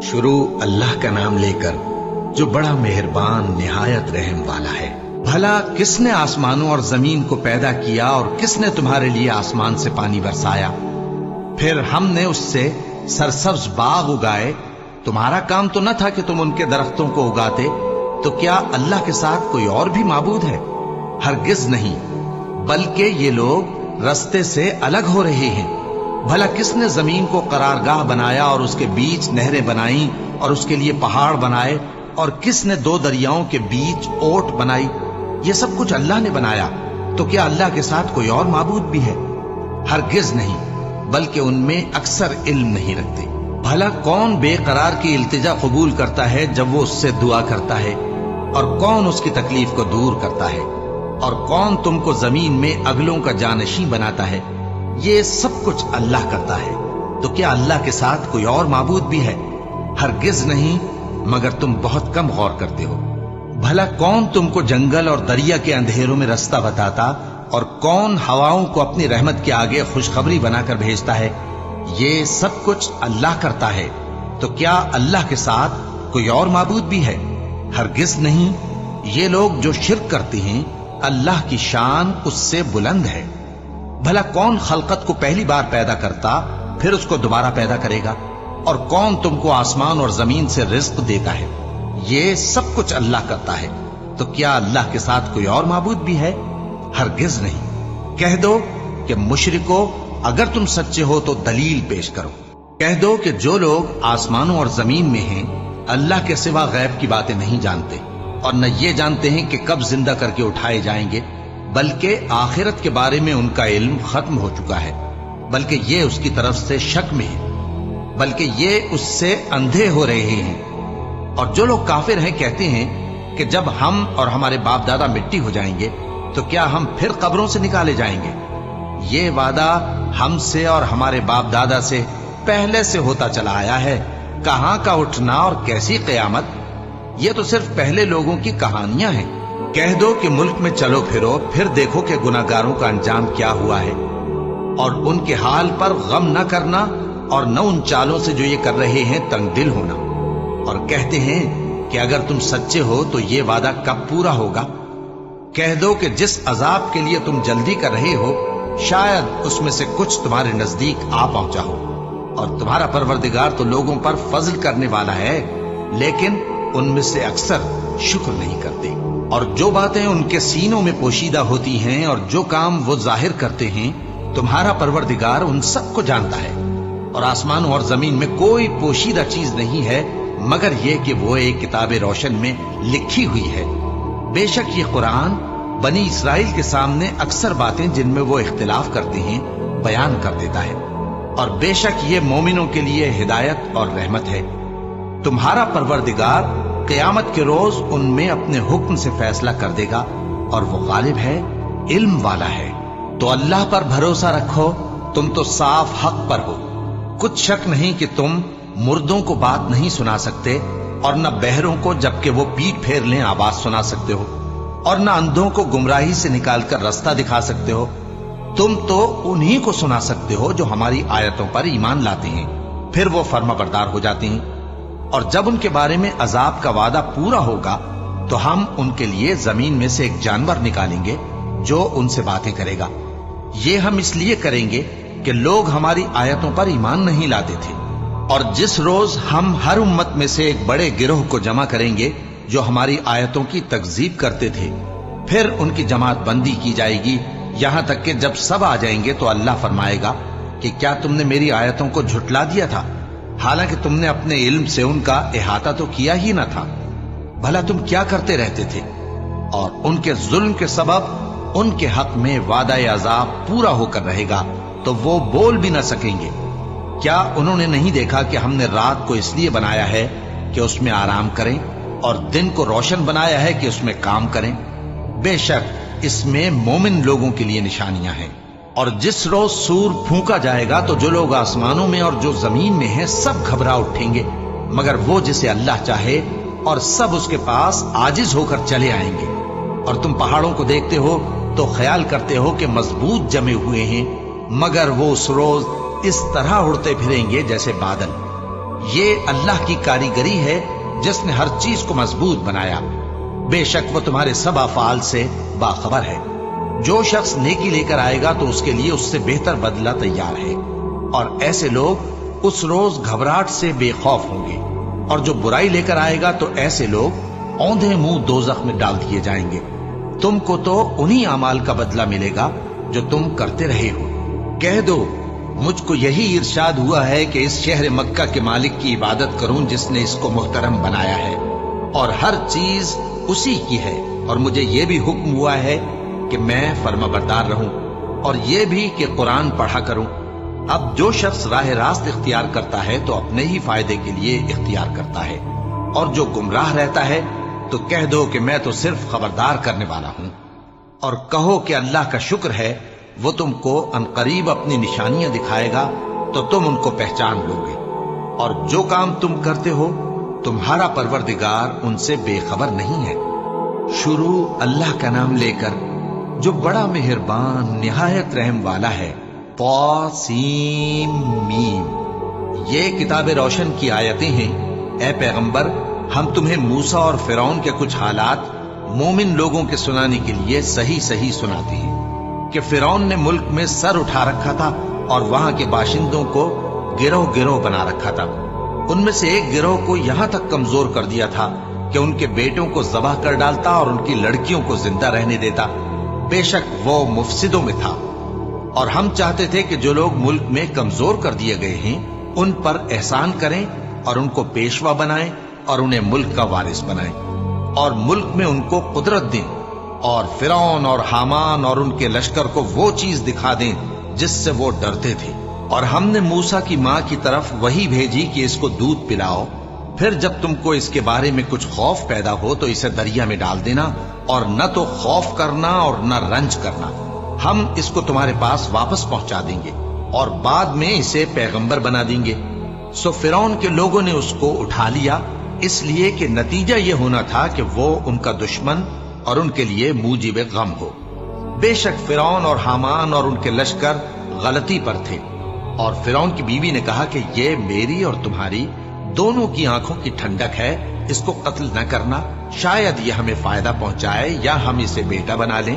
شروع اللہ کا نام لے کر جو بڑا مہربان نہایت رحم والا ہے۔ بھلا کس نے آسمانوں اور زمین کو پیدا کیا اور کس نے تمہارے لیے آسمان سے پانی برسایا؟ پھر ہم نے اس سے سرسبز باغ اگائے۔ تمہارا کام تو نہ تھا کہ تم ان کے درختوں کو اگاتے؟ تو کیا اللہ کے ساتھ کوئی اور بھی معبود ہے؟ ہرگز نہیں، بلکہ یہ لوگ رستے سے الگ ہو رہے ہیں۔ بھلا کس نے زمین کو قرارگاہ بنایا اور اس کے بیچ نہریں بنائیں اور اس کے لیے پہاڑ بنائے، اور کس نے دو دریاؤں کے بیچ اوٹ بنائی؟ یہ سب کچھ اللہ نے بنایا۔ تو کیا اللہ کے ساتھ کوئی اور معبود بھی ہے؟ ہرگز نہیں، بلکہ ان میں اکثر علم نہیں رکھتے۔ بھلا کون بے قرار کی التجا قبول کرتا ہے جب وہ اس سے دعا کرتا ہے؟ اور کون اس کی تکلیف کو دور کرتا ہے؟ اور کون تم کو زمین میں اگلوں کا جانشین بناتا ہے؟ یہ سب کچھ اللہ کرتا ہے۔ تو کیا اللہ کے ساتھ کوئی اور معبود بھی ہے؟ ہرگز نہیں، مگر تم بہت کم غور کرتے ہو۔ بھلا کون تم کو جنگل اور دریا کے اندھیروں میں رستہ بتاتا، اور کون ہواؤں کو اپنی رحمت کے آگے خوشخبری بنا کر بھیجتا ہے؟ یہ سب کچھ اللہ کرتا ہے۔ تو کیا اللہ کے ساتھ کوئی اور معبود بھی ہے؟ ہرگز نہیں۔ یہ لوگ جو شرک کرتے ہیں، اللہ کی شان اس سے بلند ہے۔ بھلا کون خلقت کو پہلی بار پیدا کرتا پھر اس کو دوبارہ پیدا کرے گا؟ اور کون تم کو آسمان اور زمین سے رزق دیتا ہے؟ یہ سب کچھ اللہ کرتا ہے۔ تو کیا اللہ کے ساتھ کوئی اور معبود بھی ہے؟ ہرگز نہیں۔ کہہ دو کہ مشرکو، اگر تم سچے ہو تو دلیل پیش کرو۔ کہہ دو کہ جو لوگ آسمانوں اور زمین میں ہیں اللہ کے سوا غیب کی باتیں نہیں جانتے، اور نہ یہ جانتے ہیں کہ کب زندہ کر کے اٹھائے جائیں گے، بلکہ آخرت کے بارے میں ان کا علم ختم ہو چکا ہے، بلکہ یہ اس کی طرف سے شک میں ہے، بلکہ یہ اس سے اندھے ہو رہے ہیں۔ اور جو لوگ کافر ہیں کہتے ہیں کہ جب ہم اور ہمارے باپ دادا مٹی ہو جائیں گے تو کیا ہم پھر قبروں سے نکالے جائیں گے؟ یہ وعدہ ہم سے اور ہمارے باپ دادا سے پہلے سے ہوتا چلا آیا ہے۔ کہاں کا اٹھنا اور کیسی قیامت؟ یہ تو صرف پہلے لوگوں کی کہانیاں ہیں۔ کہہ دو کہ ملک میں چلو پھرو، پھر دیکھو کہ گناہگاروں کا انجام کیا ہوا ہے، اور ان کے حال پر غم نہ کرنا، اور نہ ان چالوں سے جو یہ کر رہے ہیں تنگ دل ہونا۔ اور کہتے ہیں کہ اگر تم سچے ہو تو یہ وعدہ کب پورا ہوگا؟ کہہ دو کہ جس عذاب کے لیے تم جلدی کر رہے ہو شاید اس میں سے کچھ تمہارے نزدیک آ پہنچا ہو، اور تمہارا پروردگار تو لوگوں پر فضل کرنے والا ہے، لیکن ان میں سے اکثر شکر نہیں کرتے۔ اور جو باتیں ان کے سینوں میں پوشیدہ ہوتی ہیں اور جو کام وہ ظاہر کرتے ہیں، تمہارا پروردگار ان سب کو جانتا ہے۔ اور آسمانوں اور زمین میں کوئی پوشیدہ چیز نہیں ہے مگر یہ کہ وہ ایک کتاب روشن میں لکھی ہوئی ہے۔ بے شک یہ قرآن بنی اسرائیل کے سامنے اکثر باتیں جن میں وہ اختلاف کرتے ہیں بیان کر دیتا ہے، اور بے شک یہ مومنوں کے لیے ہدایت اور رحمت ہے۔ تمہارا پروردگار قیامت کے روز ان میں اپنے حکم سے فیصلہ کر دے گا، اور وہ غالب ہے، علم والا ہے۔ تو اللہ پر بھروسہ رکھو، تم تو صاف حق پر ہو۔ کچھ شک نہیں کہ تم مردوں کو بات نہیں سنا سکتے، اور نہ بہروں کو جبکہ وہ پیٹ پھیر لیں آواز سنا سکتے ہو، اور نہ اندھوں کو گمراہی سے نکال کر رستہ دکھا سکتے ہو۔ تم تو انہی کو سنا سکتے ہو جو ہماری آیتوں پر ایمان لاتے ہیں، پھر وہ فرما بردار ہو جاتے ہیں۔ اور جب ان کے بارے میں عذاب کا وعدہ پورا ہوگا تو ہم ان کے لیے زمین میں سے ایک جانور نکالیں گے جو ان سے باتیں کرے گا۔ یہ ہم اس لیے کریں گے کہ لوگ ہماری آیتوں پر ایمان نہیں لاتے تھے۔ اور جس روز ہم ہر امت میں سے ایک بڑے گروہ کو جمع کریں گے جو ہماری آیتوں کی تکذیب کرتے تھے، پھر ان کی جماعت بندی کی جائے گی، یہاں تک کہ جب سب آ جائیں گے تو اللہ فرمائے گا کہ کیا تم نے میری آیتوں کو جھٹلا دیا تھا، حالانکہ تم نے اپنے علم سے ان کا احاطہ تو کیا ہی نہ تھا؟ بھلا تم کیا کرتے رہتے تھے؟ اور ان کے ظلم کے سبب ان کے حق میں وعدہ عذاب پورا ہو کر رہے گا تو وہ بول بھی نہ سکیں گے۔ کیا انہوں نے نہیں دیکھا کہ ہم نے رات کو اس لیے بنایا ہے کہ اس میں آرام کریں، اور دن کو روشن بنایا ہے کہ اس میں کام کریں؟ بے شک اس میں مومن لوگوں کے لیے نشانیاں ہیں۔ اور جس روز سور پھونکا جائے گا تو جو لوگ آسمانوں میں اور جو زمین میں ہیں سب گھبرا اٹھیں گے، مگر وہ جسے اللہ چاہے، اور سب اس کے پاس عاجز ہو کر چلے آئیں گے۔ اور تم پہاڑوں کو دیکھتے ہو تو خیال کرتے ہو کہ مضبوط جمے ہوئے ہیں، مگر وہ اس روز اس طرح اڑتے پھریں گے جیسے بادل۔ یہ اللہ کی کاریگری ہے جس نے ہر چیز کو مضبوط بنایا، بے شک وہ تمہارے سب افعال سے باخبر ہے۔ جو شخص نیکی لے کر آئے گا تو اس کے لیے اس سے بہتر بدلہ تیار ہے، اور ایسے لوگ اس روز گھبراہٹ سے بے خوف ہوں گے، اور جو برائی لے کر آئے گا تو ایسے لوگ اوندھے منہ دوزخ میں ڈال دیے جائیں گے۔ تم کو تو انہی اعمال کا بدلہ ملے گا جو تم کرتے رہے ہو۔ کہہ دو مجھ کو یہی ارشاد ہوا ہے کہ اس شہر مکہ کے مالک کی عبادت کروں جس نے اس کو محترم بنایا ہے، اور ہر چیز اسی کی ہے، اور مجھے یہ بھی حکم ہوا ہے کہ میں فرمانبردار رہوں، اور یہ بھی کہ قرآن پڑھا کروں۔ اب جو شخص راہ راست اختیار کرتا ہے تو اپنے ہی فائدے کے لیے اختیار کرتا ہے، اور جو گمراہ رہتا ہے تو کہہ دو کہ میں تو صرف خبردار کرنے والا ہوں۔ اور کہو کہ اللہ کا شکر ہے وہ تم کو عنقریب اپنی نشانیاں دکھائے گا تو تم ان کو پہچان لو گے، اور جو کام تم کرتے ہو تمہارا پروردگار ان سے بے خبر نہیں ہے۔ شروع اللہ کا نام لے کر جو بڑا مہربان نہایت رحم والا ہے۔ طاسیم میم، یہ کتاب روشن کی آیتیں ہیں۔ اے پیغمبر، ہم تمہیں موسیٰ اور فرعون کے کچھ حالات مومن لوگوں کے سنانے کے لیے صحیح صحیح سناتے ہیں کہ فرعون نے ملک میں سر اٹھا رکھا تھا اور وہاں کے باشندوں کو گروہ گروہ بنا رکھا تھا۔ ان میں سے ایک گروہ کو یہاں تک کمزور کر دیا تھا کہ ان کے بیٹوں کو ذبح کر ڈالتا اور ان کی لڑکیوں کو زندہ رہنے دیتا۔ بے شک وہ مفسدوں میں تھا، اور ہم چاہتے تھے کہ جو لوگ ملک میں کمزور کر دیے گئے ہیں ان پر احسان کریں اور ان کو پیشوا بنائیں اور انہیں ملک کا وارث بنائیں، اور ملک میں ان کو قدرت دیں، اور فرعون اور حامان اور ان کے لشکر کو وہ چیز دکھا دیں جس سے وہ ڈرتے تھے۔ اور ہم نے موسیٰ کی ماں کی طرف وحی بھیجی کہ اس کو دودھ پلاؤ، پھر جب تم کو اس کے بارے میں کچھ خوف پیدا ہو تو اسے دریا میں ڈال دینا، اور نہ تو خوف کرنا اور نہ رنج کرنا، ہم اس کو تمہارے پاس واپس پہنچا دیں گے اور بعد میں اسے پیغمبر بنا دیں گے۔ سو فرعون کے لوگوں نے اس کو اٹھا لیا، اس لیے کہ نتیجہ یہ ہونا تھا کہ وہ ان کا دشمن اور ان کے لیے موجب غم ہو۔ بے شک فرعون اور حامان اور ان کے لشکر غلطی پر تھے، اور فرعون کی بیوی نے کہا کہ یہ میری اور تمہاری دونوں کی آنکھوں کی ٹھنڈک ہے، اس کو قتل نہ کرنا، شاید یہ ہمیں فائدہ پہنچائے یا ہم اسے بیٹا بنا لیں۔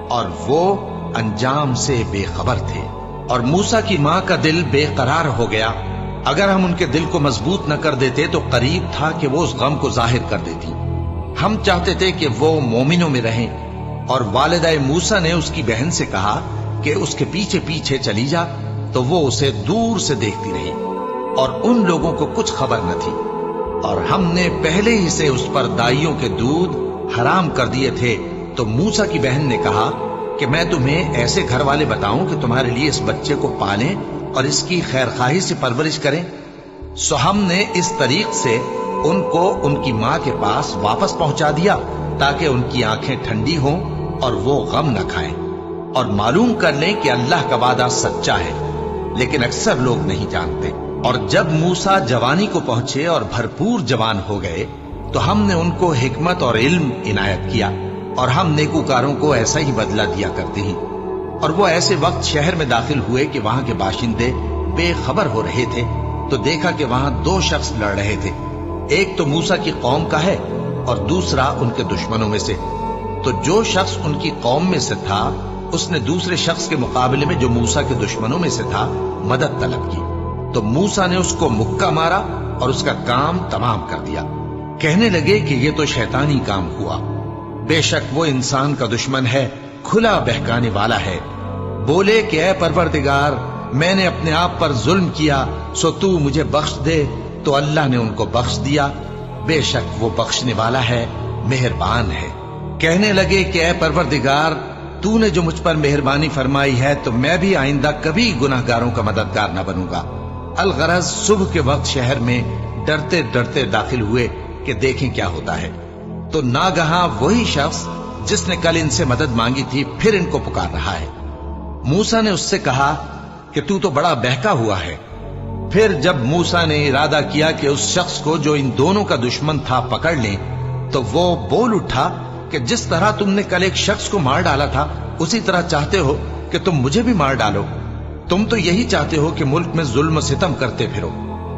اور وہ انجام سے بے خبر تھے، اور موسیٰ کی ماں کا دل بے قرار ہو گیا۔ اگر ہم ان کے دل کو مضبوط نہ کر دیتے تو قریب تھا کہ وہ اس غم کو ظاہر کر دیتی۔ ہم چاہتے تھے کہ وہ مومنوں میں رہیں، اور والدہ موسیٰ نے اس کی بہن سے کہا کہ اس کے پیچھے پیچھے چلی جا، تو وہ اسے دور سے دیکھتی رہی، اور ان لوگوں کو کچھ خبر نہ تھی۔ اور ہم نے پہلے ہی سے اس پر دائیوں کے دودھ حرام کر دیے تھے۔ تو موسیٰ کی بہن نے کہا کہ میں تمہیں ایسے گھر والے بتاؤں کہ تمہارے لیے اس بچے کو پالیں اور اس کی خیر خواہی سے پرورش کریں۔ سو ہم نے اس طریق سے ان کو ان کی ماں کے پاس واپس پہنچا دیا تاکہ ان کی آنکھیں ٹھنڈی ہوں اور وہ غم نہ کھائیں، اور معلوم کر لیں کہ اللہ کا وعدہ سچا ہے، لیکن اکثر لوگ نہیں جانتے۔ اور جب موسیٰ جوانی کو پہنچے اور بھرپور جوان ہو گئے تو ہم نے ان کو حکمت اور علم عنایت کیا، اور ہم نیکوکاروں کو ایسا ہی بدلہ دیا کرتے ہیں۔ اور وہ ایسے وقت شہر میں داخل ہوئے کہ وہاں کے باشندے بے خبر ہو رہے تھے، تو دیکھا کہ وہاں دو شخص لڑ رہے تھے، ایک تو موسیٰ کی قوم کا ہے اور دوسرا ان کے دشمنوں میں سے۔ تو جو شخص ان کی قوم میں سے تھا اس نے دوسرے شخص کے مقابلے میں جو موسیٰ کے دشمنوں میں سے تھا مدد طلب کی، تو موسیٰ نے اس کو مکہ مارا اور اس کا کام تمام کر دیا۔ کہنے لگے کہ یہ تو شیطانی کام ہوا، بے شک وہ انسان کا دشمن ہے، کھلا بہکانے والا ہے۔ بولے کہ اے پروردگار، میں نے اپنے آپ پر ظلم کیا، سو تو مجھے بخش دے، تو اللہ نے ان کو بخش دیا، بے شک وہ بخشنے والا ہے، مہربان ہے۔ کہنے لگے کہ اے پروردگار، تو نے جو مجھ پر مہربانی فرمائی ہے تو میں بھی آئندہ کبھی گناہگاروں کا مددگار نہ بنوں گا۔ الغرض صبح کے وقت شہر میں ڈرتے ڈرتے داخل ہوئے کہ دیکھیں کیا ہوتا ہے، تو ناگہاں وہی شخص جس نے کل ان سے مدد مانگی تھی پھر ان کو پکار رہا ہے۔ موسیٰ نے اس سے کہا کہ تو بڑا بہکا ہوا ہے۔ پھر جب موسیٰ نے ارادہ کیا کہ اس شخص کو جو ان دونوں کا دشمن تھا پکڑ لیں، تو وہ بول اٹھا کہ جس طرح تم نے کل ایک شخص کو مار ڈالا تھا اسی طرح چاہتے ہو کہ تم مجھے بھی مار ڈالو۔ تم تو یہی چاہتے ہو کہ ملک میں ظلم و ستم کرتے پھرو،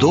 2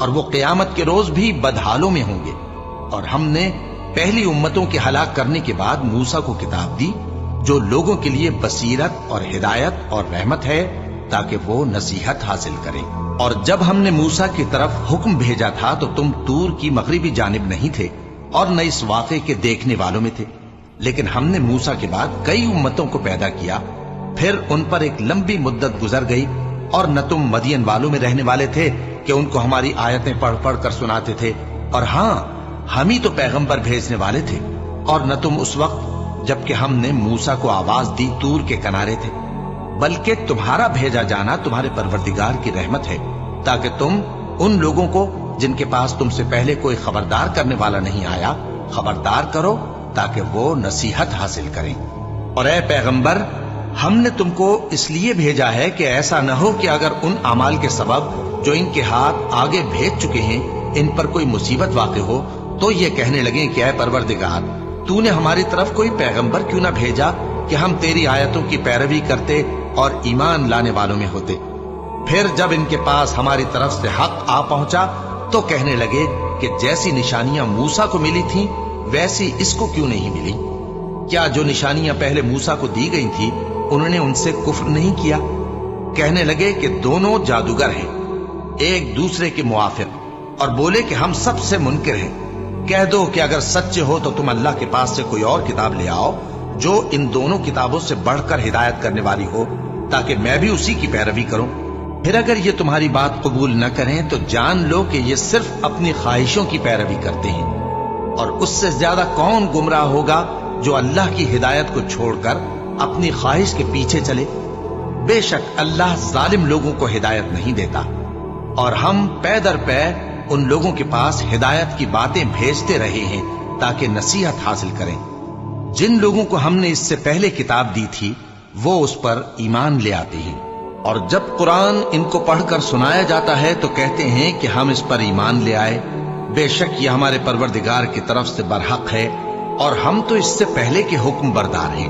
اور وہ قیامت کے روز بھی بدحالوں میں ہوں گے۔ اور ہم نے پہلی امتوں کے ہلاک کرنے کے بعد موسیٰ کو کتاب دی جو لوگوں کے لیے بصیرت اور ہدایت اور رحمت ہے تاکہ وہ نصیحت حاصل کریں۔ اور جب ہم نے موسیٰ کی طرف حکم بھیجا تھا تو تم طور کی مغربی جانب نہیں تھے اور نہ اس واقعے کے دیکھنے والوں میں تھے، لیکن ہم نے موسیٰ کے بعد کئی امتوں کو پیدا کیا، پھر ان پر ایک لمبی مدت گزر گئی، اور نہ تم مدین والوں میں رہنے والے تھے کہ ان کو ہماری آیتیں پڑھ پڑھ کر سناتے تھے، اور ہاں ہم ہی تو پیغمبر بھیجنے والے تھے، اور نہ تم اس وقت جبکہ ہم نے موسیٰ کو آواز دی طور کے کنارے تھے، بلکہ تمہارا بھیجا جانا تمہارے پروردگار کی رحمت ہے تاکہ تم ان لوگوں کو جن کے پاس تم سے پہلے کوئی خبردار کرنے والا نہیں آیا خبردار کرو تاکہ وہ نصیحت حاصل کریں۔ اور اے پیغمبر، ہم نے تم کو اس لیے بھیجا ہے کہ ایسا نہ ہو کہ اگر ان اعمال کے سبب جو ان کے ہاتھ آگے بھیج چکے ہیں ان پر کوئی مصیبت واقع ہو تو یہ کہنے لگیں کہ اے پروردگار، تو نے ہماری طرف کوئی پیغمبر کیوں نہ بھیجا کہ ہم تیری آیتوں کی پیروی کرتے اور ایمان لانے والوں میں ہوتے۔ پھر جب ان کے پاس ہماری طرف سے حق آ پہنچا تو کہنے لگے کہ جیسی نشانیاں موسیٰ کو ملی تھیں ویسی اس کو کیوں نہیں ملی؟ کیا جو نشانیاں پہلے موسیٰ کو دی گئی تھی انہوں نے ان سے کفر نہیں کیا؟ کہنے لگے کہ دونوں جادوگر ہیں، ایک دوسرے کے موافق، اور بولے کہ ہم سب سے منکر ہیں۔ کہہ دو کہ اگر سچے ہو تو تم اللہ کے پاس سے کوئی اور کتاب لے آؤ جو ان دونوں کتابوں سے بڑھ کر ہدایت کرنے والی ہو تاکہ میں بھی اسی کی پیروی کروں۔ پھر اگر یہ تمہاری بات قبول نہ کریں تو جان لو کہ یہ صرف اپنی خواہشوں کی پیروی کرتے ہیں، اور اس سے زیادہ کون گمراہ ہوگا جو اللہ کی ہدایت کو چھوڑ کر اپنی خواہش کے پیچھے چلے۔ بے شک اللہ ظالم لوگوں کو ہدایت نہیں دیتا، اور ہم پے در پے ان لوگوں کے پاس ہدایت کی باتیں بھیجتے رہے ہیں تاکہ نصیحت حاصل کریں۔ جن لوگوں کو ہم نے اس سے پہلے کتاب دی تھی وہ اس پر ایمان لے آتے ہیں، اور جب قرآن ان کو پڑھ کر سنایا جاتا ہے تو کہتے ہیں کہ ہم اس پر ایمان لے آئے۔ بے شک یہ ہمارے پروردگار کی طرف سے برحق ہے، اور ہم تو اس سے پہلے کے حکم بردار ہیں۔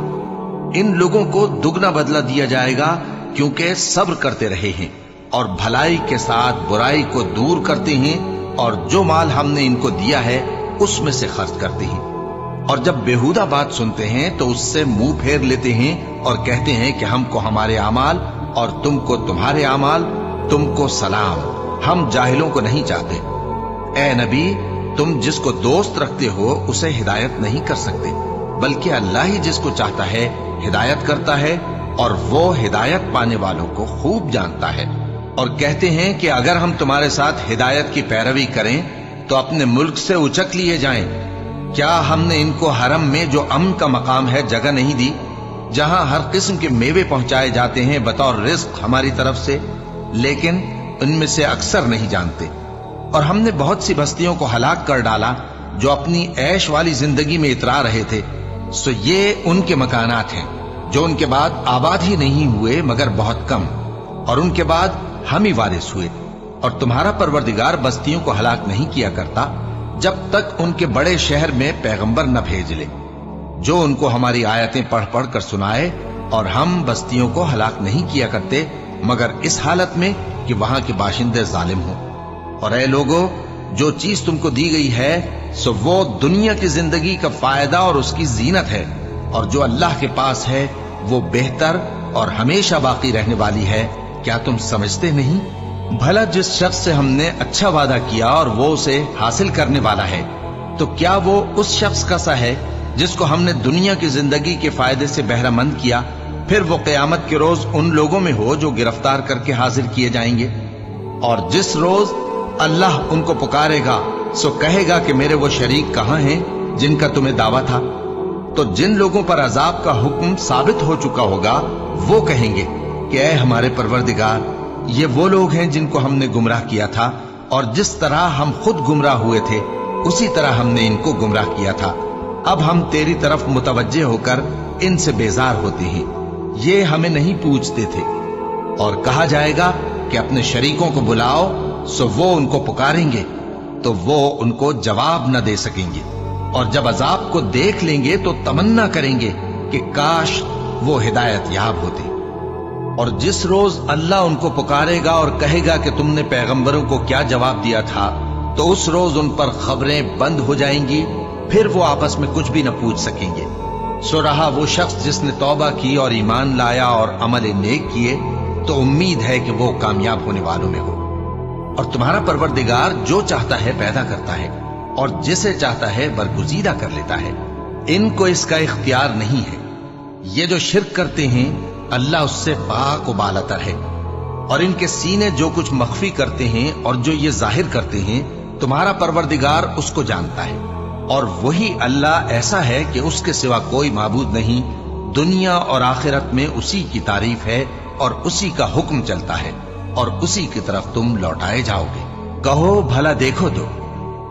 ان لوگوں کو دگنا بدلہ دیا جائے گا کیونکہ صبر کرتے رہے ہیں اور بھلائی کے ساتھ برائی کو دور کرتے ہیں، اور جو مال ہم نے ان کو دیا ہے اس میں سے خرچ کرتے ہیں، اور جب بیہودہ بات سنتے ہیں تو اس سے منہ پھیر لیتے ہیں اور کہتے ہیں کہ ہم کو ہمارے اعمال اور تم کو تمہارے اعمال، تم کو سلام، ہم جاہلوں کو نہیں چاہتے۔ اے نبی، تم جس کو دوست رکھتے ہو اسے ہدایت نہیں کر سکتے، بلکہ اللہ ہی جس کو چاہتا ہے ہدایت کرتا ہے، اور وہ ہدایت پانے والوں کو خوب جانتا ہے۔ اور کہتے ہیں کہ اگر ہم تمہارے ساتھ ہدایت کی پیروی کریں تو اپنے ملک سے اچک لیے جائیں۔ کیا ہم نے ان کو حرم میں جو امن کا مقام ہے جگہ نہیں دی، جہاں ہر قسم کے میوے پہنچائے جاتے ہیں بطور رزق ہماری طرف سے؟ لیکن ان میں سے اکثر نہیں جانتے۔ اور ہم نے بہت سی بستیوں کو ہلاک کر ڈالا جو اپنی عیش والی زندگی میں اترا رہے تھے، سو یہ ان کے مکانات ہیں جو ان کے بعد آباد ہی نہیں ہوئے مگر بہت کم، اور ان کے بعد ہم ہی وارث ہوئے۔ اور تمہارا پروردگار بستیوں کو ہلاک نہیں کیا کرتا جب تک ان کے بڑے شہر میں پیغمبر نہ بھیج لے جو ان کو ہماری آیتیں پڑھ پڑھ کر سنائے، اور ہم بستیوں کو ہلاک نہیں کیا کرتے مگر اس حالت میں کہ وہاں کے باشندے ظالم ہوں۔ اور اے لوگو، جو چیز تم کو دی گئی ہے سو وہ دنیا کی زندگی کا فائدہ اور اس کی زینت ہے، اور جو اللہ کے پاس ہے وہ بہتر اور ہمیشہ باقی رہنے والی ہے۔ کیا تم سمجھتے نہیں؟ بھلا جس شخص سے ہم نے اچھا وعدہ کیا اور وہ اسے حاصل کرنے والا ہے، تو کیا وہ اس شخص کا سا ہے جس کو ہم نے دنیا کی زندگی کے فائدے سے بہرہ مند کیا، پھر وہ قیامت کے روز ان لوگوں میں ہو جو گرفتار کر کے حاضر کیے جائیں گے؟ اور جس روز اللہ ان کو پکارے گا سو کہے گا کہ میرے وہ شریک کہاں ہیں جن کا تمہیں دعویٰ تھا؟ تو جن لوگوں پر عذاب کا حکم ثابت ہو چکا ہوگا وہ کہیں گے کہ اے ہمارے پروردگار، یہ وہ لوگ ہیں جن کو ہم نے گمراہ کیا تھا، اور جس طرح ہم خود گمراہ ہوئے تھے اسی طرح ہم نے ان کو گمراہ کیا تھا۔ اب ہم تیری طرف متوجہ ہو کر ان سے بیزار ہوتے ہیں، یہ ہمیں نہیں پوچھتے تھے۔ اور کہا جائے گا کہ اپنے شریکوں کو بلاؤ، سو وہ ان کو پکاریں گے تو وہ ان کو جواب نہ دے سکیں گے، اور جب عذاب کو دیکھ لیں گے تو تمنا کریں گے کہ کاش وہ ہدایت یاب ہوتے۔ اور جس روز اللہ ان کو پکارے گا اور کہے گا کہ تم نے پیغمبروں کو کیا جواب دیا تھا، تو اس روز ان پر خبریں بند ہو جائیں گی، پھر وہ آپس میں کچھ بھی نہ پوچھ سکیں گے۔ سو رہا وہ شخص جس نے توبہ کی اور ایمان لایا اور عمل نیک کیے، تو امید ہے کہ وہ کامیاب ہونے والوں میں ہو۔ اور تمہارا پروردگار جو چاہتا ہے پیدا کرتا ہے، اور جسے چاہتا ہے برگزیدہ کر لیتا ہے، ان کو اس کا اختیار نہیں ہے۔ یہ جو شرک کرتے ہیں اللہ اس سے پاک و بالاتر ہے، اور ان کے سینے جو کچھ مخفی کرتے ہیں اور جو یہ ظاہر کرتے ہیں تمہارا پروردگار اس کو جانتا ہے۔ اور وہی اللہ ایسا ہے کہ اس کے سوا کوئی معبود نہیں، دنیا اور آخرت میں اسی کی تعریف ہے اور اسی کا حکم چلتا ہے، اور اسی کی طرف تم لوٹائے جاؤ گے۔ کہو بھلا دیکھو تو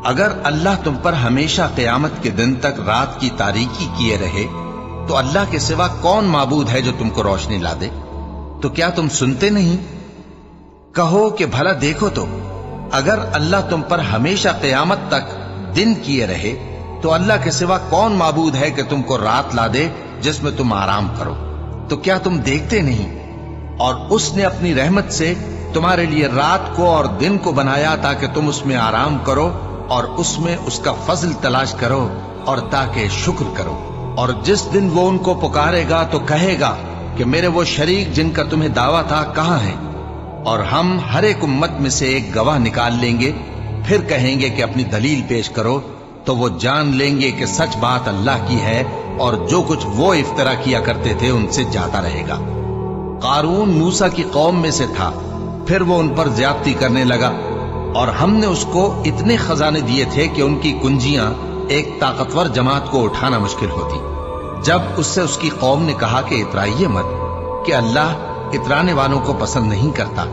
اگر اللہ تم پر ہمیشہ قیامت کے دن تک رات کی تاریکی کیے رہے تو اللہ کے سوا کون معبود ہے جو تم کو روشنی لا دے؟ تو کیا تم سنتے نہیں؟ کہو کہ بھلا دیکھو تو اگر اللہ تم پر ہمیشہ قیامت تک دن کیے رہے تو اللہ کے سوا کون معبود ہے کہ تم کو رات لا دے جس میں تم آرام کرو؟ تو کیا تم دیکھتے نہیں؟ اور اس نے اپنی رحمت سے تمہارے لیے رات کو اور دن کو بنایا تاکہ تم اس میں آرام کرو اور اس میں اس کا فضل تلاش کرو اور تاکہ شکر کرو۔ اور جس دن وہ ان کو پکارے گا تو کہے گا کہ میرے وہ شریک جن کا تمہیں دعویٰ تھا کہاں ہیں؟ اور ہم ہر ایک امت میں سے ایک گواہ نکال لیں گے، پھر کہیں گے کہ اپنی دلیل پیش کرو، تو وہ جان لیں گے کہ سچ بات اللہ کی ہے اور جو کچھ وہ افترا کیا کرتے تھے ان سے جاتا رہے گا۔ قارون موسیٰ کی قوم میں سے تھا، پھر وہ ان پر زیادتی کرنے لگا، اور ہم نے اس کو اتنے خزانے دیے تھے کہ ان کی کنجیاں ایک طاقتور جماعت کو اٹھانا مشکل ہوتی۔ جب اس سے اس کی قوم نے کہا کہ اترائیے مت، کہ اللہ اترانے والوں کو پسند نہیں کرتا،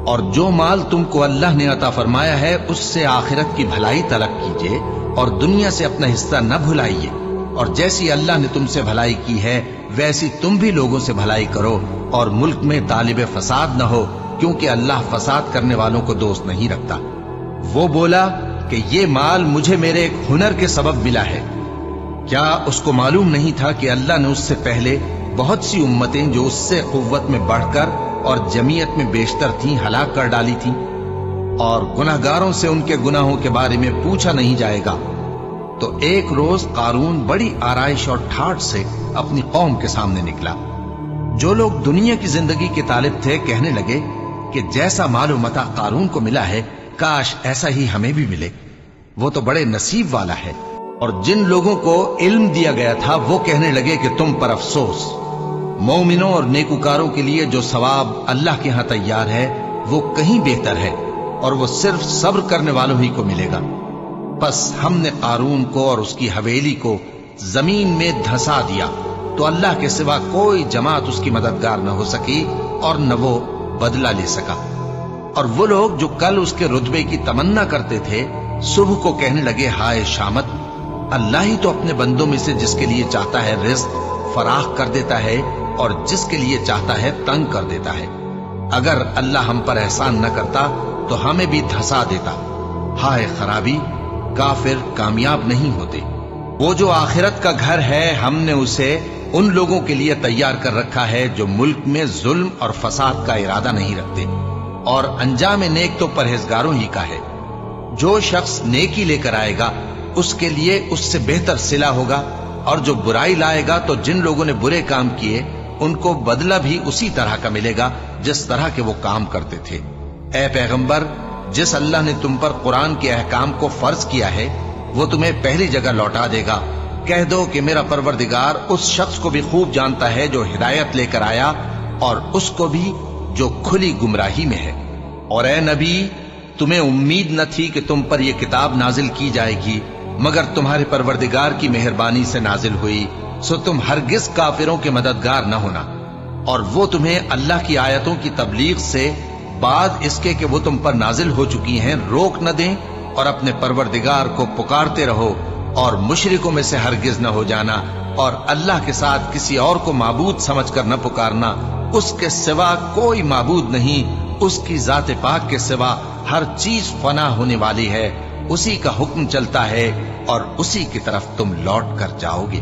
اور جو مال تم کو اللہ نے عطا فرمایا ہے اس سے آخرت کی بھلائی طلب کیجیے اور دنیا سے اپنا حصہ نہ بھلائیے، اور جیسی اللہ نے تم سے بھلائی کی ہے ویسی تم بھی لوگوں سے بھلائی کرو، اور ملک میں طالب فساد نہ ہو، کیونکہ اللہ فساد کرنے والوں کو دوست نہیں رکھتا۔ وہ بولا کہ یہ مال مجھے میرے ایک ہنر کے سبب ملا ہے۔ کیا اس کو معلوم نہیں تھا کہ اللہ نے اس سے پہلے بہت سی امتیں جو اس سے قوت میں بڑھ کر اور جمعیت میں بیشتر تھیں ہلاک کر ڈالی تھیں، اور گناہگاروں سے ان کے گناہوں کے بارے میں پوچھا نہیں جائے گا؟ تو ایک روز قارون بڑی آرائش اور ٹھاٹھ سے اپنی قوم کے سامنے نکلا۔ جو لوگ دنیا کی زندگی کے طالب تھے کہنے لگے کہ جیسا مال و متاع قارون کو ملا ہے کاش ایسا ہی ہمیں بھی ملے، وہ تو بڑے نصیب والا ہے۔ اور جن لوگوں کو علم دیا گیا تھا وہ کہنے لگے کہ تم پر افسوس، مومنوں اور نیکوکاروں کے لیے جو ثواب اللہ کے ہاں تیار ہے وہ کہیں بہتر ہے، اور وہ صرف صبر کرنے والوں ہی کو ملے گا۔ پس ہم نے قارون کو اور اس کی حویلی کو زمین میں دھسا دیا، تو اللہ کے سوا کوئی جماعت اس کی مددگار نہ ہو سکی اور نہ وہ بدلہ لے سکا۔ اور وہ لوگ جو کل اس کے رتبے کی تمنا کرتے تھے صبح کو کہنے لگے ہائے شامت، اللہ ہی تو اپنے بندوں میں سے جس کے لیے چاہتا ہے رزق فراخ کر دیتا ہے اور جس کے لیے چاہتا ہے تنگ کر دیتا ہے۔ اگر اللہ ہم پر احسان نہ کرتا تو ہمیں بھی دھسا دیتا۔ ہائے خرابی، کافر کامیاب نہیں ہوتے۔ وہ جو آخرت کا گھر ہے ہم نے اسے ان لوگوں کے لیے تیار کر رکھا ہے جو ملک میں ظلم اور فساد کا ارادہ نہیں رکھتے، اور انجام نیک تو پرہیزگاروں ہی کا ہے۔ جو شخص نیکی لے کر آئے گا اس کے لیے اس سے بہتر صلہ ہوگا، اور جو برائی لائے گا تو جن لوگوں نے برے کام کیے ان کو بدلہ بھی اسی طرح کا ملے گا جس طرح کے وہ کام کرتے تھے۔ اے پیغمبر، جس اللہ نے تم پر قرآن کے احکام کو فرض کیا ہے وہ تمہیں پہلی جگہ لوٹا دے گا۔ کہہ دو کہ میرا پروردگار اس شخص کو بھی خوب جانتا ہے جو ہدایت لے کر آیا، اور اس کو بھی جو کھلی گمراہی میں ہے۔ اور اے نبی، تمہیں امید نہ تھی کہ تم پر یہ کتاب نازل کی جائے گی، مگر تمہارے پروردگار کی مہربانی سے نازل ہوئی، سو تم ہرگز کافروں کے مددگار نہ ہونا۔ اور وہ تمہیں اللہ کی آیتوں کی تبلیغ سے بعد اس کے کہ وہ تم پر نازل ہو چکی ہیں روک نہ دیں، اور اپنے پروردگار کو پکارتے رہو، اور مشرکوں میں سے ہرگز نہ ہو جانا، اور اللہ کے ساتھ کسی اور کو معبود سمجھ کر نہ پکارنا۔ اس کے سوا کوئی معبود نہیں، اس کی ذات پاک کے سوا ہر چیز فنا ہونے والی ہے، اسی کا حکم چلتا ہے اور اسی کی طرف تم لوٹ کر جاؤ گے۔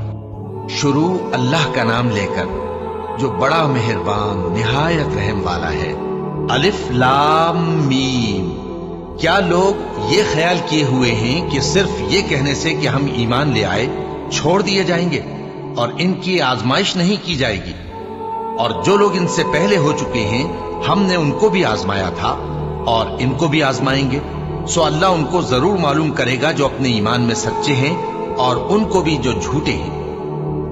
شروع اللہ کا نام لے کر جو بڑا مہربان نہایت رحم والا ہے۔ الف لام میم۔ کیا لوگ یہ خیال کیے ہوئے ہیں کہ صرف یہ کہنے سے کہ ہم ایمان لے آئے چھوڑ دیے جائیں گے اور ان کی آزمائش نہیں کی جائے گی؟ اور جو لوگ ان سے پہلے ہو چکے ہیں ہم نے ان کو بھی آزمایا تھا اور ان کو بھی آزمائیں گے، سو اللہ ان کو ضرور معلوم کرے گا جو اپنے ایمان میں سچے ہیں اور ان کو بھی جو جھوٹے ہیں۔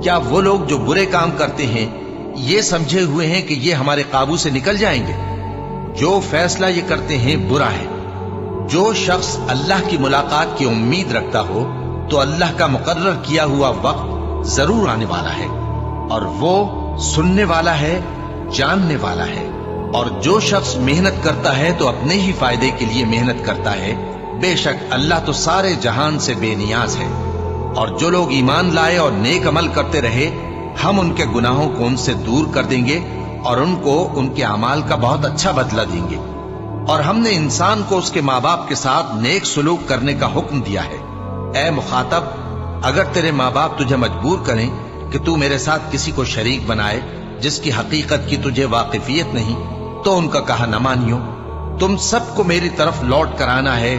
کیا وہ لوگ جو برے کام کرتے ہیں یہ سمجھے ہوئے ہیں کہ یہ ہمارے قابو سے نکل جائیں گے؟ جو فیصلہ یہ کرتے ہیں برا ہے۔ جو شخص اللہ کی ملاقات کی امید رکھتا ہو تو اللہ کا مقرر کیا ہوا وقت ضرور آنے والا ہے، اور وہ سننے والا ہے، جاننے والا ہے۔ اور جو شخص محنت کرتا ہے تو اپنے ہی فائدے کے لیے محنت کرتا ہے، بے شک اللہ تو سارے جہان سے بے نیاز ہے۔ اور جو لوگ ایمان لائے اور نیک عمل کرتے رہے ہم ان کے گناہوں کو ان سے دور کر دیں گے اور ان کو ان کے اعمال کا بہت اچھا بدلہ دیں گے۔ اور ہم نے انسان کو اس کے ماں باپ کے ساتھ نیک سلوک کرنے کا حکم دیا ہے۔ اے مخاطب، اگر تیرے ماں باپ تجھے مجبور کریں کہ تو میرے ساتھ کسی کو شریک بنائے جس کی حقیقت کی تجھے واقفیت نہیں، تو ان کا کہا نہ مانیو۔ تم سب کو میری طرف لوٹ کر آنا ہے،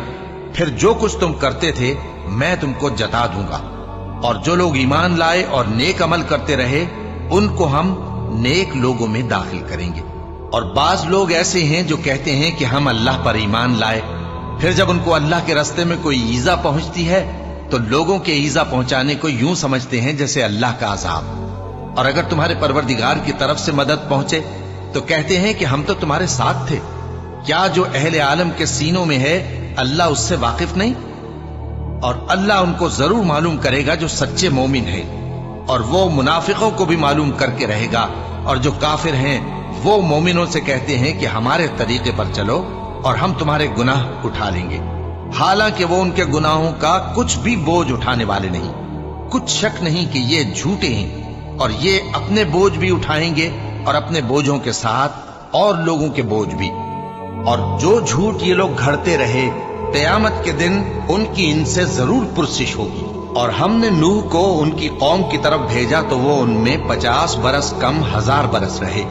پھر جو کچھ تم کرتے تھے میں تم کو جتا دوں گا۔ اور جو لوگ ایمان لائے اور نیک عمل کرتے رہے ان کو ہم نیک لوگوں میں داخل کریں گے۔ اور بعض لوگ ایسے ہیں جو کہتے ہیں کہ ہم اللہ پر ایمان لائے، پھر جب ان کو اللہ کے راستے میں کوئی ایذا پہنچتی ہے تو لوگوں کے ایذا پہنچانے کو یوں سمجھتے ہیں جیسے اللہ کا عذاب۔ اور اگر تمہارے پروردگار کی طرف سے مدد پہنچے تو کہتے ہیں کہ ہم تو تمہارے ساتھ تھے۔ کیا جو اہل عالم کے سینوں میں ہے اللہ اس سے واقف نہیں؟ اور اللہ ان کو ضرور معلوم کرے گا جو سچے مومن ہیں، اور وہ منافقوں کو بھی معلوم کر کے رہے گا۔ اور جو کافر ہیں وہ مومنوں سے کہتے ہیں کہ ہمارے طریقے پر چلو اور ہم تمہارے گناہ اٹھا لیں گے، حالانکہ وہ ان کے گناہوں کا کچھ بھی بوجھ اٹھانے والے نہیں۔ کچھ شک نہیں کہ یہ جھوٹے ہیں، اور یہ اپنے بوجھ بھی اٹھائیں گے اور اپنے بوجھوں کے ساتھ اور لوگوں کے بوجھ بھی۔ اور جو جھوٹ یہ لوگ گھڑتے رہے قیامت کے دن ان کی ان سے ضرور پرسش ہوگی۔ اور ہم نے نوح کو ان کی قوم کی طرف بھیجا تو وہ ان میں 50 برس کم 1000 برس رہے۔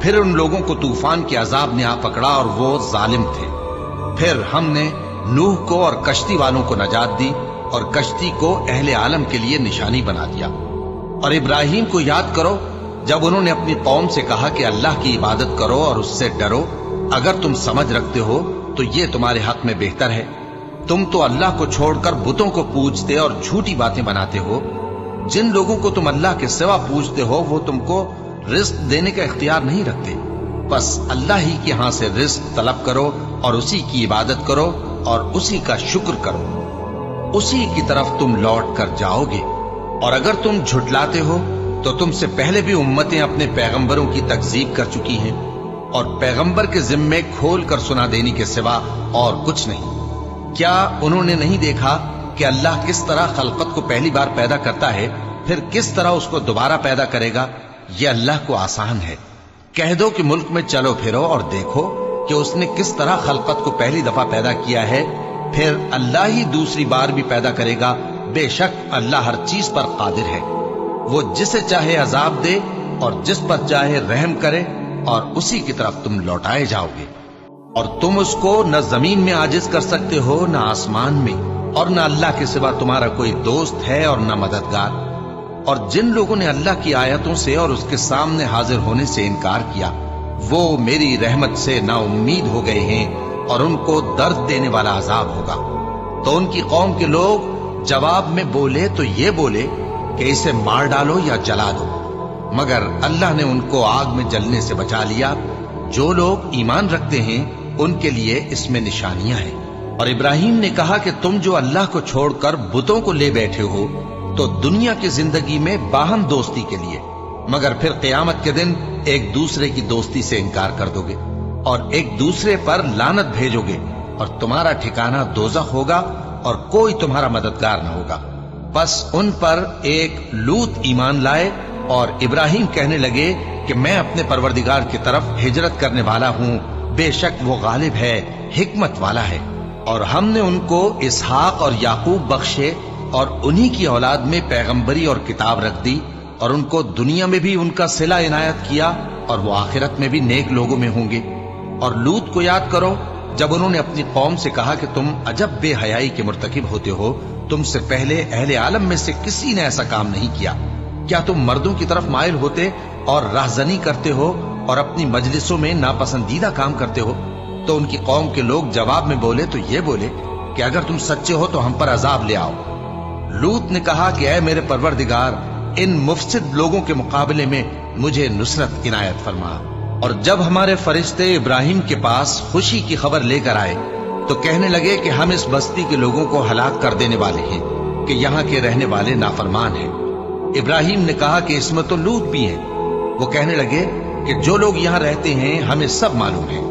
پھر ان لوگوں کو طوفان کے عذاب نے آ پکڑا اور وہ ظالم تھے۔ پھر ہم نے نوح کو اور کشتی والوں کو نجات دی اور کشتی کو اہل عالم کے لیے نشانی بنا دیا۔ اور ابراہیم کو یاد کرو جب انہوں نے اپنی قوم سے کہا کہ اللہ کی عبادت کرو اور اس سے ڈرو، اگر تم سمجھ رکھتے ہو تو یہ تمہارے حق میں بہتر ہے۔ تم تو اللہ کو چھوڑ کر بتوں کو پوجتے اور جھوٹی باتیں بناتے ہو۔ جن لوگوں کو تم اللہ کے سوا پوجتے ہو وہ تم کو رزق دینے کا اختیار نہیں رکھتے، بس اللہ ہی کے ہاں سے رزق طلب کرو اور اسی کی عبادت کرو اور اسی کا شکر کرو، اسی کی طرف تم لوٹ کر جاؤ گے۔ اور اگر تم جھٹلاتے ہو تو تم سے پہلے بھی امتیں اپنے پیغمبروں کی تکذیب کر چکی ہیں، اور پیغمبر کے ذمے کھول کر سنا دینے کے سوا اور کچھ نہیں۔ کیا انہوں نے نہیں دیکھا کہ اللہ کس طرح خلقت کو پہلی بار پیدا کرتا ہے پھر کس طرح اس کو دوبارہ پیدا کرے گا؟ یہ اللہ کو آسان ہے۔ کہہ دو کہ ملک میں چلو پھرو اور دیکھو کہ اس نے کس طرح خلقت کو پہلی دفعہ پیدا کیا ہے، پھر اللہ ہی دوسری بار بھی پیدا کرے گا۔ بے شک اللہ ہر چیز پر قادر ہے۔ وہ جسے چاہے عذاب دے اور جس پر چاہے رحم کرے، اور اسی کی طرف تم لوٹائے جاؤ گے۔ اور تم اس کو نہ زمین میں عاجز کر سکتے ہو نہ آسمان میں، اور نہ اللہ کے سوا تمہارا کوئی دوست ہے اور نہ مددگار۔ اور جن لوگوں نے اللہ کی آیتوں سے اور اس کے سامنے حاضر ہونے سے انکار کیا وہ میری رحمت سے نا امید ہو گئے ہیں، اور ان کو درد دینے والا عذاب ہوگا۔ تو ان کی قوم کے لوگ جواب میں بولے تو یہ بولے کہ اسے مار ڈالو یا جلا دو، مگر اللہ نے ان کو آگ میں جلنے سے بچا لیا۔ جو لوگ ایمان رکھتے ہیں ان کے لیے اس میں نشانیاں ہیں۔ اور ابراہیم نے کہا کہ تم جو اللہ کو چھوڑ کر بتوں کو لے بیٹھے ہو تو دنیا کی زندگی میں باہم دوستی کے لیے، مگر پھر قیامت کے دن ایک دوسرے کی دوستی سے انکار کر دو گے اور ایک دوسرے پر لعنت بھیجو گے، اور تمہارا ٹھکانہ دوزخ ہوگا اور کوئی تمہارا مددگار نہ ہوگا۔ بس ان پر ایک لوط ایمان لائے اور ابراہیم کہنے لگے کہ میں اپنے پروردگار کی طرف ہجرت کرنے والا ہوں، بے شک وہ غالب ہے، حکمت والا ہے۔ اور ہم نے ان کو اسحاق اور یعقوب بخشے اور انہی کی اولاد میں پیغمبری اور کتاب رکھ دی، اور ان کو دنیا میں بھی ان کا صلہ عنایت کیا اور وہ آخرت میں بھی نیک لوگوں میں ہوں گے۔ اور لوط کو یاد کرو جب انہوں نے اپنی قوم سے کہا کہ تم عجب بے حیائی کے مرتکب ہوتے ہو، تم سے پہلے اہل عالم میں سے کسی نے ایسا کام نہیں کیا۔ کیا تم مردوں کی طرف مائل ہوتے اور راہزنی کرتے ہو اور اپنی مجلسوں میں ناپسندیدہ کام کرتے ہو؟ تو ان کی قوم کے لوگ جواب میں بولے تو یہ بولے کہ اگر تم سچے ہو تو ہم پر عذاب لے آؤ۔ لوط نے کہا کہ اے میرے پروردگار، ان مفسد لوگوں کے مقابلے میں مجھے نصرت عنایت فرما۔ اور جب ہمارے فرشتے ابراہیم کے پاس خوشی کی خبر لے کر آئے تو کہنے لگے کہ ہم اس بستی کے لوگوں کو ہلاک کر دینے والے ہیں کہ یہاں کے رہنے والے نافرمان ہیں۔ ابراہیم نے کہا کہ اس میں تو لوط بھی ہیں۔ وہ کہنے لگے کہ جو لوگ یہاں رہتے ہیں ہمیں سب معلوم ہے،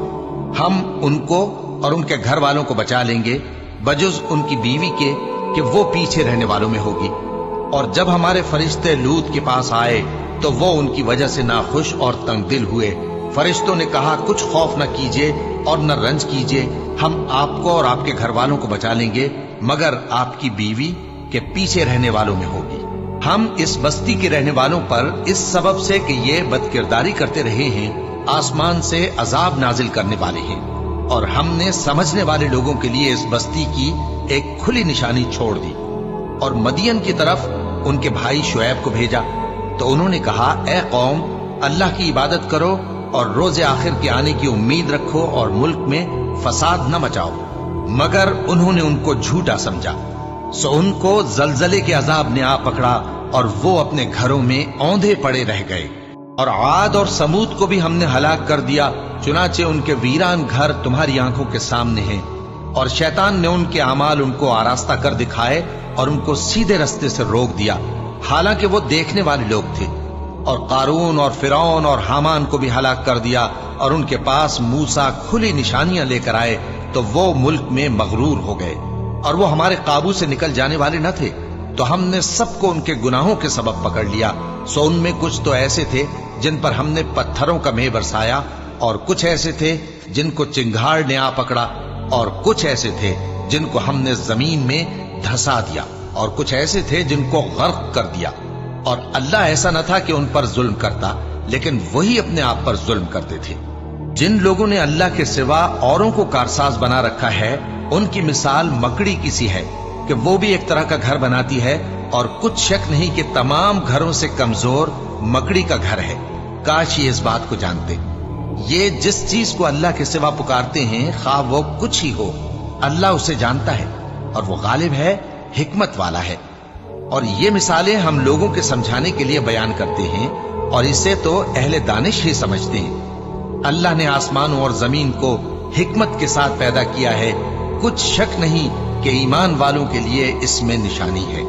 ہم ان کو اور ان کے گھر والوں کو بچا لیں گے بجز ان کی بیوی کے کہ وہ پیچھے رہنے والوں میں ہوگی۔ اور جب ہمارے فرشتے لوط کے پاس آئے تو وہ ان کی وجہ سے ناخوش اور تنگ دل ہوئے۔ فرشتوں نے کہا کچھ خوف نہ کیجیے اور نہ رنج کیجیے، ہم آپ کو اور آپ کے گھر والوں کو بچا لیں گے مگر آپ کی بیوی کے پیچھے رہنے والوں میں ہوگی۔ ہم اس بستی کے رہنے والوں پر اس سبب سے کہ یہ بد کرداری کرتے رہے ہیں آسمان سے عذاب نازل کرنے والے ہیں، اور ہم نے سمجھنے والے لوگوں کے لیے اس بستی کی ایک کھلی نشانی چھوڑ دی۔ اور مدین کی طرف ان کے بھائی شعیب کو بھیجا تو انہوں نے کہا اے قوم، اللہ کی عبادت کرو اور روز آخر کے آنے کی امید رکھو اور ملک میں فساد نہ مچاؤ۔ مگر انہوں نے ان کو جھوٹا سمجھا، سو ان کو زلزلے کے عذاب نے آ پکڑا اور وہ اپنے گھروں میں اوندھے پڑے رہ گئے۔ اور عاد اور سمود کو بھی ہم نے ہلاک کر دیا، چنانچہ ان کے ویران گھر تمہاری آنکھوں کے سامنے ہیں۔ اور شیطان نے ان کے اعمال ان کو آراستہ کر دکھائے اور ان کو سیدھے رستے سے روک دیا، حالانکہ وہ دیکھنے والے لوگ تھے۔ اور قارون اور فرعون اور حامان کو بھی ہلاک کر دیا، اور ان کے پاس موسیٰ کھلی نشانیاں لے کر آئے تو وہ ملک میں مغرور ہو گئے، اور وہ ہمارے قابو سے نکل جانے والے نہ تھے، تو ہم نے سب کو ان کے گناہوں کے سبب پکڑ لیا۔ سو ان میں کچھ تو ایسے تھے جن پر ہم نے پتھروں کا مے برسایا، اور کچھ ایسے تھے جن کو چنگھاڑ نے آ پکڑا، اور کچھ ایسے تھے جن کو ہم نے زمین میں دھسا دیا، اور کچھ ایسے تھے جن کو غرق کر دیا۔ اور اللہ ایسا نہ تھا کہ ان پر ظلم کرتا، لیکن وہی اپنے آپ پر ظلم کرتے تھے۔ جن لوگوں نے اللہ کے سوا اوروں کو کارساز بنا رکھا ہے، ان کی مثال مکڑی کی سی ہے کہ وہ بھی ایک طرح کا گھر بناتی ہے، اور کچھ شک نہیں کہ تمام گھروں سے کمزور مکڑی کا گھر ہے۔ کاش یہ اس بات کو جانتے۔ یہ جس چیز کو اللہ کے سوا پکارتے ہیں، خواہ وہ کچھ ہی ہو، اللہ اسے جانتا ہے اور وہ غالب ہے، حکمت والا ہے۔ اور یہ مثالیں ہم لوگوں کے سمجھانے کے لیے بیان کرتے ہیں، اور اسے تو اہل دانش ہی سمجھتے ہیں۔ اللہ نے آسمانوں اور زمین کو حکمت کے ساتھ پیدا کیا ہے، کچھ شک نہیں کہ ایمان والوں کے لیے اس میں نشانی ہے۔